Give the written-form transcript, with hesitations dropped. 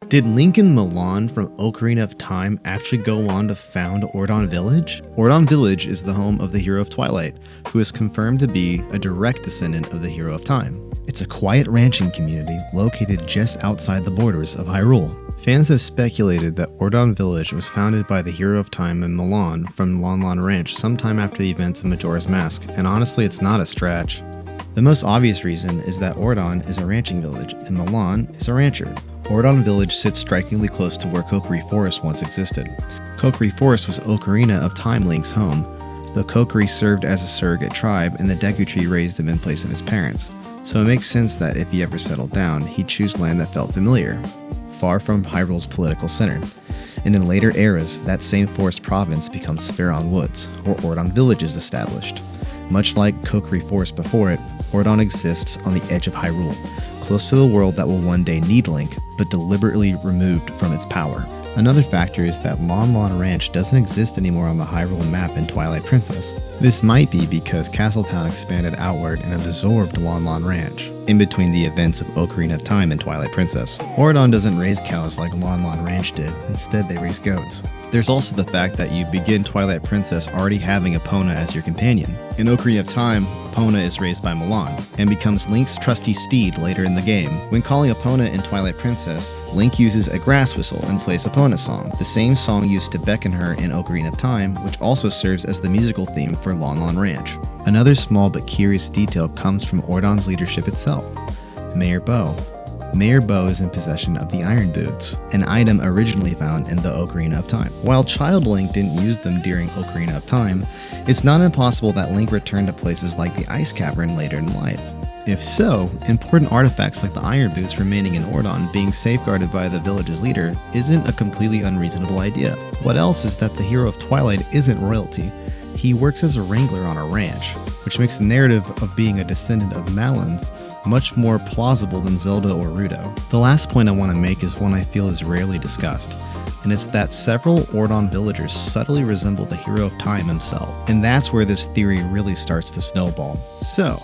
Did Link and Milan from Ocarina of Time actually go on to found Ordon Village? Ordon Village is the home of the hero of Twilight, who is confirmed to be a direct descendant of the hero of Time. It's a quiet ranching community located just outside the borders of Hyrule. Fans have speculated that Ordon Village was founded by the hero of Time and Milan from Lon Lon Ranch sometime after the events of Majora's Mask, and honestly it's not a stretch. The most obvious reason is that Ordon is a ranching village and Milan is a rancher. Ordon Village sits strikingly close to where Kokiri Forest once existed. Kokiri Forest was Ocarina of Time Link's home, though Kokiri served as a surrogate tribe and the Deku Tree raised him in place of his parents. So it makes sense that if he ever settled down, he'd choose land that felt familiar, far from Hyrule's political center. And in later eras, that same forest province becomes Faron Woods, or Ordon Village is established. Much like Kokiri Forest before it, Ordon exists on the edge of Hyrule, close to the world that will one day need Link, but deliberately removed from its power. Another factor is that Lon Lon Ranch doesn't exist anymore on the Hyrule map in Twilight Princess. This might be because Castletown expanded outward and absorbed Lon Lon Ranch, in between the events of Ocarina of Time and Twilight Princess. Ordon doesn't raise cows like Lon Lon Ranch did, instead they raise goats. There's also the fact that you begin Twilight Princess already having Epona as your companion. In Ocarina of Time, Epona is raised by Milan, and becomes Link's trusty steed later in the game. When calling Epona in Twilight Princess, Link uses a grass whistle and plays Epona's song, the same song used to beckon her in Ocarina of Time, which also serves as the musical theme for Lon Lon Ranch. Another small but curious detail comes from Ordon's leadership itself, Mayor Bow. Mayor Bow is in possession of the Iron Boots, an item originally found in the Ocarina of Time. While Child Link didn't use them during Ocarina of Time, it's not impossible that Link returned to places like the Ice Cavern later in life. If so, important artifacts like the Iron Boots remaining in Ordon being safeguarded by the village's leader isn't a completely unreasonable idea. What else is that the hero of Twilight isn't royalty. He works as a wrangler on a ranch, which makes the narrative of being a descendant of Malins much more plausible than Zelda or Ruto. The last point I want to make is one I feel is rarely discussed, and it's that several Ordon villagers subtly resemble the hero of Time himself, and that's where this theory really starts to snowball. So,